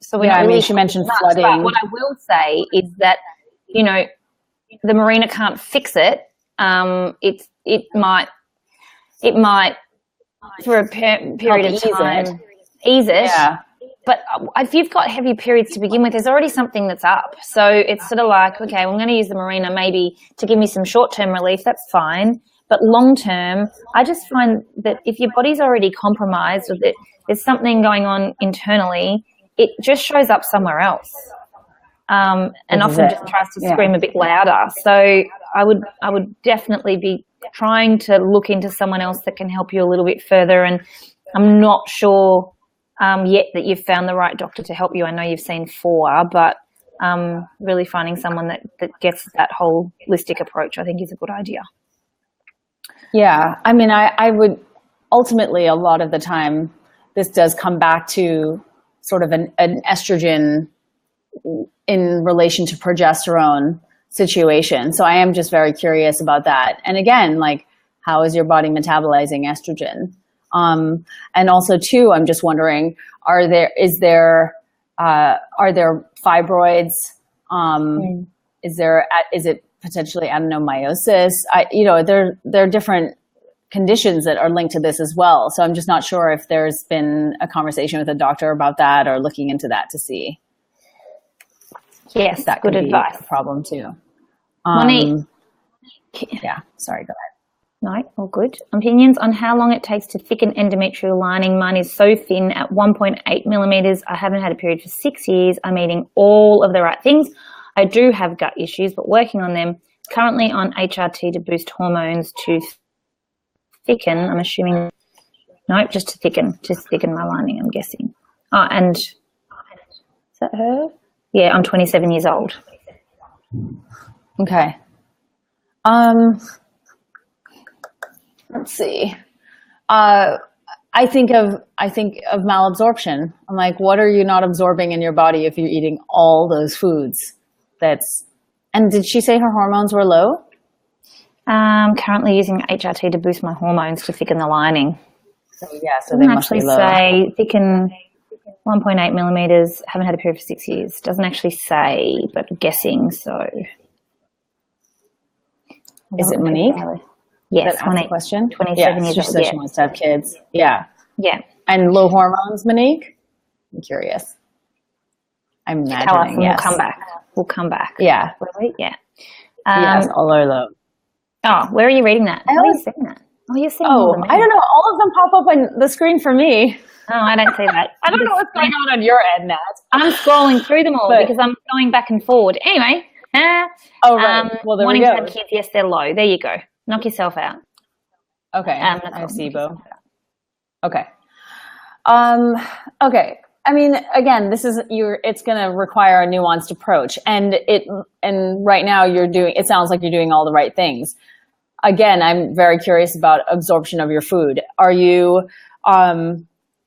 So she mentioned flooding. But what I will say is that, the Marina can't fix it. It might for a period of time ease it. Yeah. But if you've got heavy periods to begin with, there's already something that's up. So it's sort of like, okay, well, I'm going to use the Marina maybe to give me some short-term relief. That's fine. But long term, I just find that if your body's already compromised or that there's something going on internally, it just shows up somewhere else. And often just tries to scream a bit louder. So I would definitely be trying to look into someone else that can help you a little bit further. And I'm not sure yet that you've found the right doctor to help you. I know you've seen 4, but really finding someone that gets that holistic approach, I think, is a good idea. Yeah, I mean, I would ultimately, a lot of the time, this does come back to sort of an estrogen in relation to progesterone situation. So I am just very curious about that. And again, like, how is your body metabolizing estrogen? And also too, I'm just wondering, are there fibroids? Is it potentially adenomyosis? There are different conditions that are linked to this as well. So I'm just not sure if there's been a conversation with a doctor about that or looking into that to see. Yes, that good could advice. be a problem too. Monique. Yeah, sorry, go ahead. No, all good. Opinions on how long it takes to thicken endometrial lining. Mine is so thin at 1.8 millimeters. I haven't had a period for 6 years. I'm eating all of the right things. I do have gut issues, but working on them. Currently on HRT to boost hormones to thicken. I'm assuming, nope, just to thicken my lining, I'm guessing. Oh, and is that her? Yeah, I'm 27 years old. Okay. Let's see. I think of malabsorption. I'm like, what are you not absorbing in your body if you're eating all those foods? And did she say her hormones were low? Currently using HRT to boost my hormones to thicken the lining. So they must be low. Say thicken 1.8 millimeters. Haven't had a period for 6 years. Doesn't actually say, but guessing so. Is it Monique? Yes, Monique. Question. 27 years old. She said she wants to have kids. Yeah. Yeah. And low hormones, Monique? I'm curious. I'm imagining. Tell us and yes. We'll come back. Yeah. Yeah. Yes, all are low. Oh, where are you reading that? How are you seeing that? Oh, you're seeing them. I don't know. All of them pop up on the screen for me. Oh, I don't see that. I don't know what's going on your end, Nat. I'm scrolling through them all because I'm going back and forward. Anyway. Right. Well, there we go. Wanting to have kids, yes, they're low. There you go. Knock yourself out. Okay. I have SIBO. Okay. Okay. I mean, again, it's going to require a nuanced approach, and right now it sounds like you're doing all the right things. Again, I'm very curious about absorption of your food. Are you,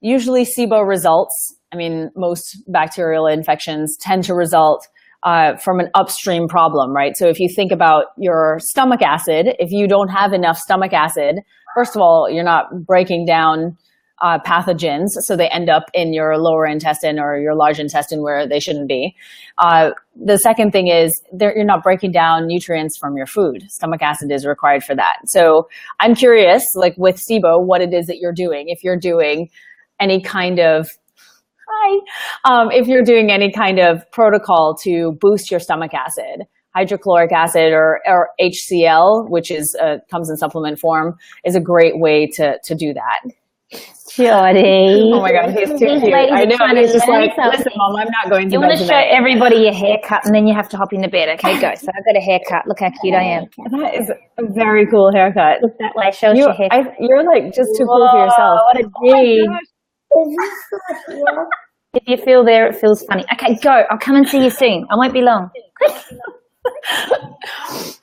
usually SIBO results, I mean, most bacterial infections tend to result from an upstream problem, right? So if you think about your stomach acid, if you don't have enough stomach acid, first of all, you're not breaking down pathogens, so they end up in your lower intestine or your large intestine where they shouldn't be. The second thing is you're not breaking down nutrients from your food. Stomach acid is required for that. So I'm curious, like with SIBO, what it is that you're doing. If you're doing any kind of if you're doing any kind of protocol to boost your stomach acid, hydrochloric acid or HCl, which comes in supplement form, is a great way to do that. Jordy. Oh my God, he's too cute. I know. He's just like, listen, Mom, I'm not going to bed. You want to show everybody your haircut and then you have to hop into bed. Okay, go. So I've got a haircut. Look how cute I am. That is a very cool haircut. Look that way. Show us your haircut. You're like just too cool for yourself. What a G. If you feel there, it feels funny. Okay, go. I'll come and see you soon. I won't be long.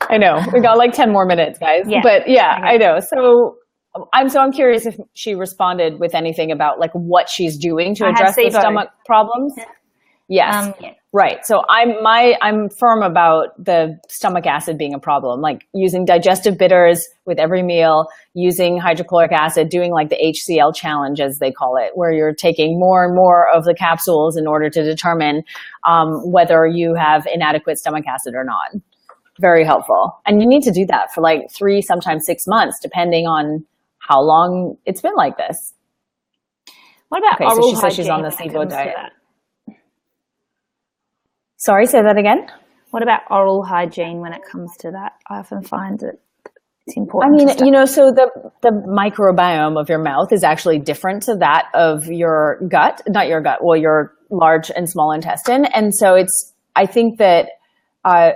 I know. We got like 10 more minutes, guys. Yeah. But yeah, I know. So I'm curious if she responded with anything about like what she's doing to address the stomach problems. Yes. Right. So I'm firm about the stomach acid being a problem, like using digestive bitters with every meal, using hydrochloric acid, doing like the HCl challenge, as they call it, where you're taking more and more of the capsules in order to determine whether you have inadequate stomach acid or not. Very helpful. And you need to do that for like 3, sometimes 6 months, depending on how long it's been like this. What about oral hygiene? So she says she's on the SIBO diet. Sorry, say that again. What about oral hygiene when it comes to that? I often find that it's important. I mean, so the microbiome of your mouth is actually different to that of your gut, not your gut, well, your large and small intestine. And so I think that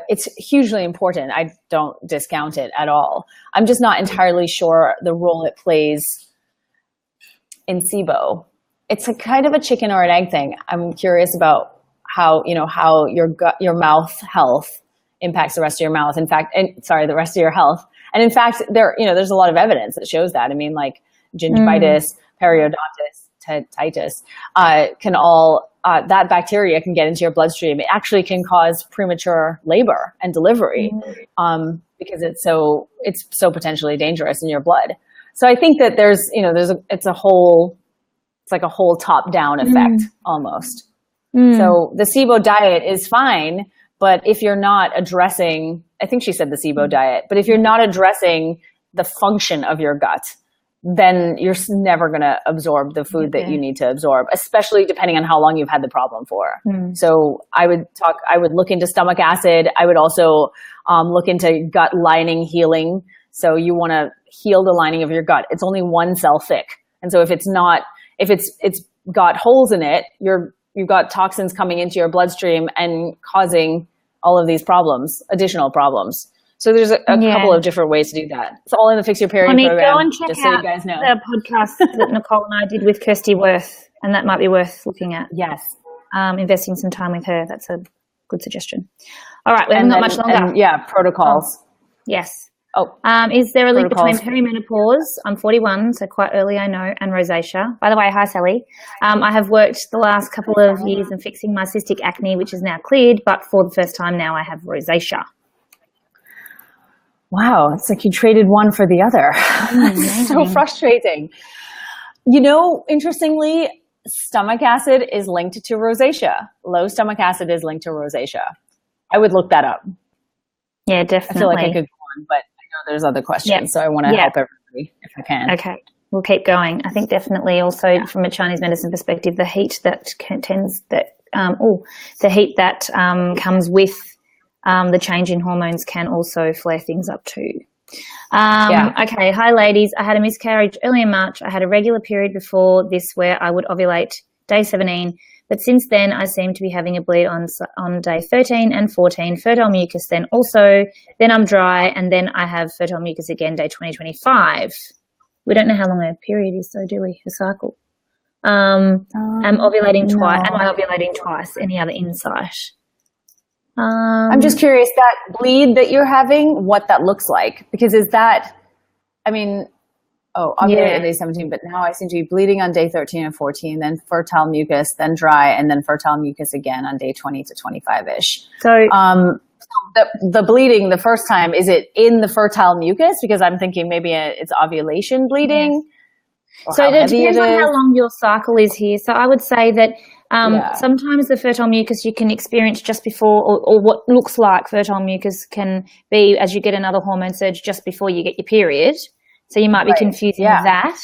it's hugely important. I don't discount it at all. I'm just not entirely sure the role it plays in SIBO. It's a kind of a chicken or an egg thing. I'm curious about how your gut, your mouth health impacts the rest of your mouth. In fact, the rest of your health. And in fact, there's a lot of evidence that shows that. I mean, like gingivitis, periodontitis, can all, that bacteria can get into your bloodstream. It actually can cause premature labor and delivery, because it's so potentially dangerous in your blood. So I think that it's like a whole top down effect almost. So the SIBO diet is fine, but if you're not addressing, I think she said the SIBO diet, but if you're not addressing the function of your gut, then you're never going to absorb the food that you need to absorb, especially depending on how long you've had the problem for. So I would look into stomach acid. I would also look into gut lining healing. So you want to heal the lining of your gut. It's only one cell thick. And so if it's got holes in it, you've got toxins coming into your bloodstream and causing all of these additional problems. So there's a couple of different ways to do that. It's all in the Fix Your Period program. Go and check out you guys know. The podcast that Nicole and I did with Kirsty Worth, and that might be worth looking at. Yes. Investing some time with her. That's a good suggestion. All right, we haven't got much longer. Protocols. Yes. Is there a link between perimenopause, I'm 41, so quite early, I know, and rosacea? By the way, hi, Sally. I have worked the last couple of years in fixing my cystic acne, which is now cleared, but for the first time now I have rosacea. Wow, it's like you traded one for the other. It's so frustrating. Interestingly, stomach acid is linked to rosacea. Low stomach acid is linked to rosacea. I would look that up. Yeah, definitely. I feel like I could go on, but there's other questions, so I want to help everybody if I can. Okay, we'll keep going. I think definitely also from a Chinese medicine perspective, the heat that comes with the change in hormones can also flare things up too. Okay, hi ladies. I had a miscarriage early in March. I had a regular period before this where I would ovulate day 17. But since then, I seem to be having a bleed on day 13 and 14, fertile mucus then I'm dry, and then I have fertile mucus again day 20, 25. We don't know how long a period is, though, do we? A cycle. I'm ovulating twice. Am I ovulating twice? Any other insight? I'm just curious, that bleed that you're having, what that looks like. Because ovulated at day 17, but now I seem to be bleeding on day 13 and 14, then fertile mucus, then dry, and then fertile mucus again on day 20 to 25-ish. So the bleeding the first time, is it in the fertile mucus? Because I'm thinking maybe it's ovulation bleeding. So it depends on how long your cycle is here. So I would say that sometimes the fertile mucus you can experience just before, or what looks like fertile mucus can be as you get another hormone surge just before you get your period. So you might be confusing that.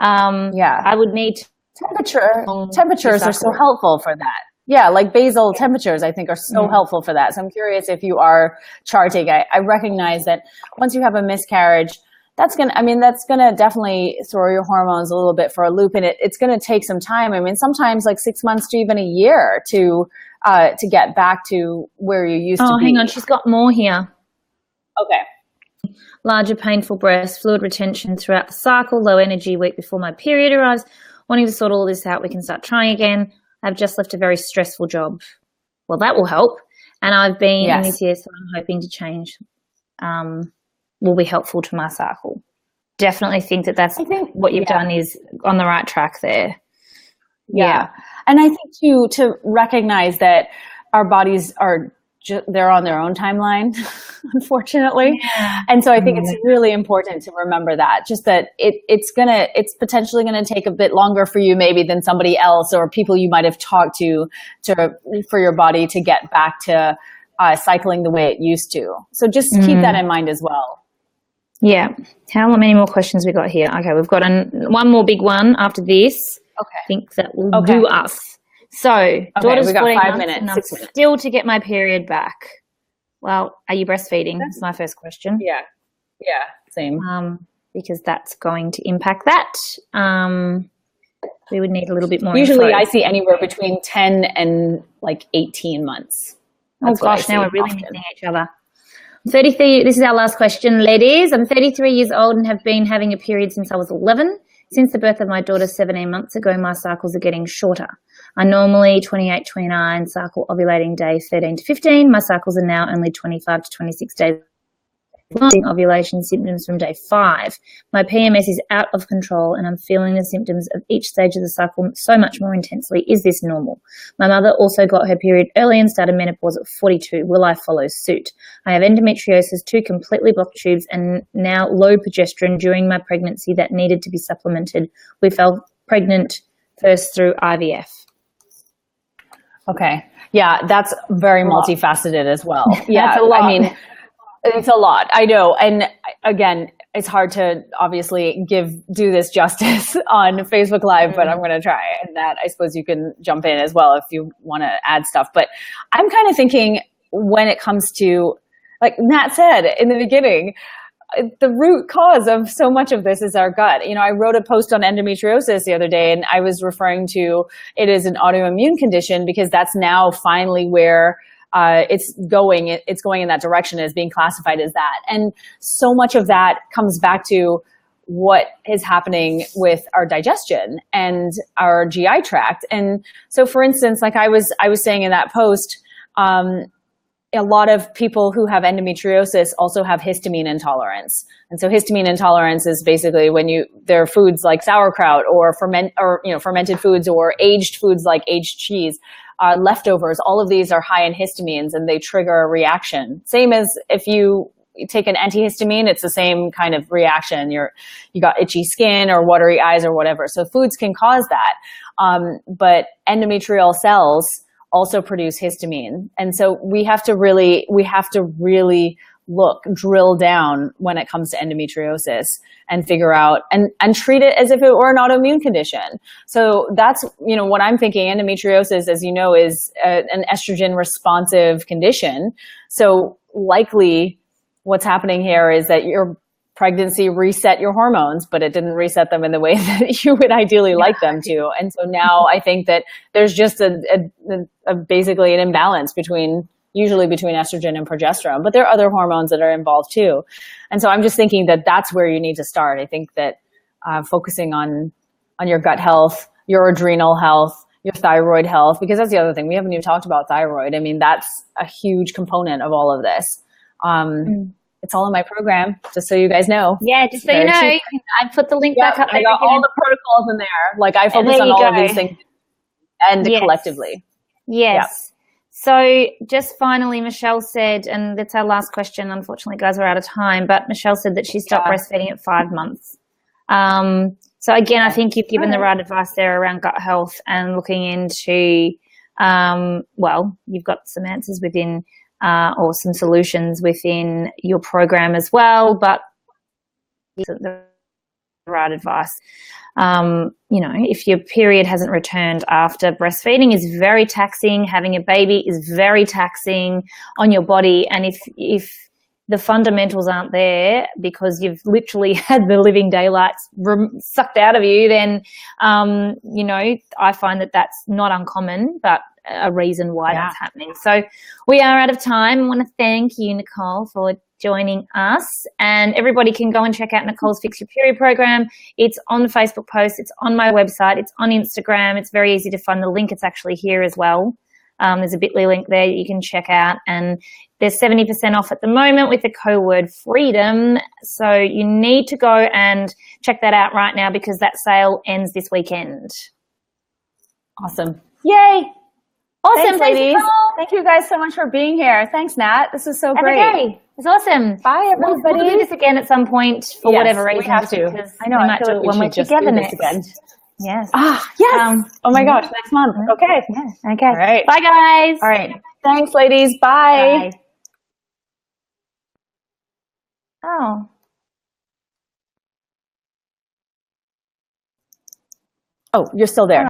I would need temperatures are so helpful for that. Yeah, like basal temperatures, I think, are so helpful for that. So I'm curious if you are charting. I recognize that once you have a miscarriage, that's gonna definitely throw your hormones a little bit for a loop, and it's gonna take some time. I mean, sometimes like 6 months to even a year to get back to where you used to be. Oh, hang on, she's got more here. Okay. Larger painful breasts, fluid retention throughout the cycle, low energy week before my period arrives. Wanting to sort all this out, we can start trying again. I've just left a very stressful job. Well, that will help. And I've been in this year, so I'm hoping to change will be helpful to my cycle. Definitely think that's what you've done is on the right track there. Yeah. And I think too, to recognize that our bodies are they're on their own timeline, unfortunately. Yeah. And so I think it's really important to remember that, just that it's potentially going to take a bit longer for you maybe than somebody else or people you might have talked to for your body to get back to cycling the way it used to. So just keep that in mind as well. Yeah. How many more questions we got here? Okay, we've got one more big one after this. Okay. I think that will do us. So, daughter's 14 months and I'm still to get my period back. Well, are you breastfeeding? That's my first question. Yeah. Same. Because that's going to impact that. We would need a little bit more Usually info. I see anywhere between 10 and like 18 months. That's gosh, now we're really missing each other. 33. This is our last question, ladies. I'm 33 years old and have been having a period since I was 11. Since the birth of my daughter 17 months ago, my cycles are getting shorter. I normally 28, 29 cycle ovulating day 13 to 15. My cycles are now only 25 to 26 days. Ovulation symptoms from day 5. My PMS is out of control and I'm feeling the symptoms of each stage of the cycle so much more intensely. Is this normal? My mother also got her period early and started menopause at 42. Will I follow suit? I have endometriosis, 2 completely blocked tubes and now low progesterone during my pregnancy that needed to be supplemented. We fell pregnant first through IVF. Okay. Yeah, that's very multifaceted as well. Yeah, That's a lot. I mean, it's a lot. I know. And again, it's hard to obviously do this justice on Facebook Live, but I'm going to try. And that I suppose you can jump in as well if you want to add stuff. But I'm kind of thinking when it comes to, like Nat said in the beginning, the root cause of so much of this is our gut. You know, I wrote a post on endometriosis the other day and I was referring to it as an autoimmune condition because that's now finally where it's going in that direction, as being classified as that. And so much of that comes back to what is happening with our digestion and our GI tract. And so, for instance, like I was saying in that post, a lot of people who have endometriosis also have histamine intolerance. And so histamine intolerance is basically when there are foods like sauerkraut or fermented foods or aged foods like aged cheese, leftovers, all of these are high in histamines and they trigger a reaction. Same as if you take an antihistamine, it's the same kind of reaction. You got itchy skin or watery eyes or whatever. So foods can cause that. But endometrial cells also produce histamine. And so we have to really drill down when it comes to endometriosis and figure out and treat it as if it were an autoimmune condition. So that's, what I'm thinking. Endometriosis, as you know, is an estrogen responsive condition. So likely what's happening here is that your pregnancy reset your hormones, but it didn't reset them in the way that you would ideally like them to. And so now I think that there's just basically an imbalance usually between estrogen and progesterone, but there are other hormones that are involved too. And so I'm just thinking that that's where you need to start. I think that focusing on your gut health, your adrenal health, your thyroid health, because that's the other thing. We haven't even talked about thyroid. I mean, that's a huge component of all of this. It's all in my program, just so you guys know. Yeah, just so you know, I put the link back up there. I got all the protocols in there. Like I focus on all of these things and collectively. Yes. Yeah. So just finally, Michelle said, and that's our last question. Unfortunately, guys, we're out of time, but Michelle said that she stopped breastfeeding at 5 months. So again, I think you've given the right advice there around gut health and looking into, you've got some answers within or some solutions within your program as well, but the right advice. If your period hasn't returned after breastfeeding is very taxing, having a baby is very taxing on your body. And if the fundamentals aren't there because you've literally had the living daylights sucked out of you, then, I find that that's not uncommon, but a reason why that's happening. So we are out of time. I want to thank you, Nicole, for joining us, and everybody can go and check out Nicole's Fix Your Period program. It's on the Facebook post. It's on my website. It's on Instagram. It's very easy to find the link. It's actually here as well. There's a bit.ly link there that you can check out, and there's 70% off at the moment with the code FREEDOM. So you need to go and check that out right now because that sale ends this weekend. Awesome. Yay. Awesome, thanks, ladies. Thank you guys so much for being here. Thanks, Nat. This is so great. It's awesome. Bye, everybody. We'll do this again at some point for whatever reason. We have to. I know. We might do it when we're together next. Again. Yes. Yes. Oh my gosh, next month. Okay. Yeah. Okay. All right. Bye, guys. All right. Thanks, ladies. Bye. Bye. Oh. Oh, you're still there.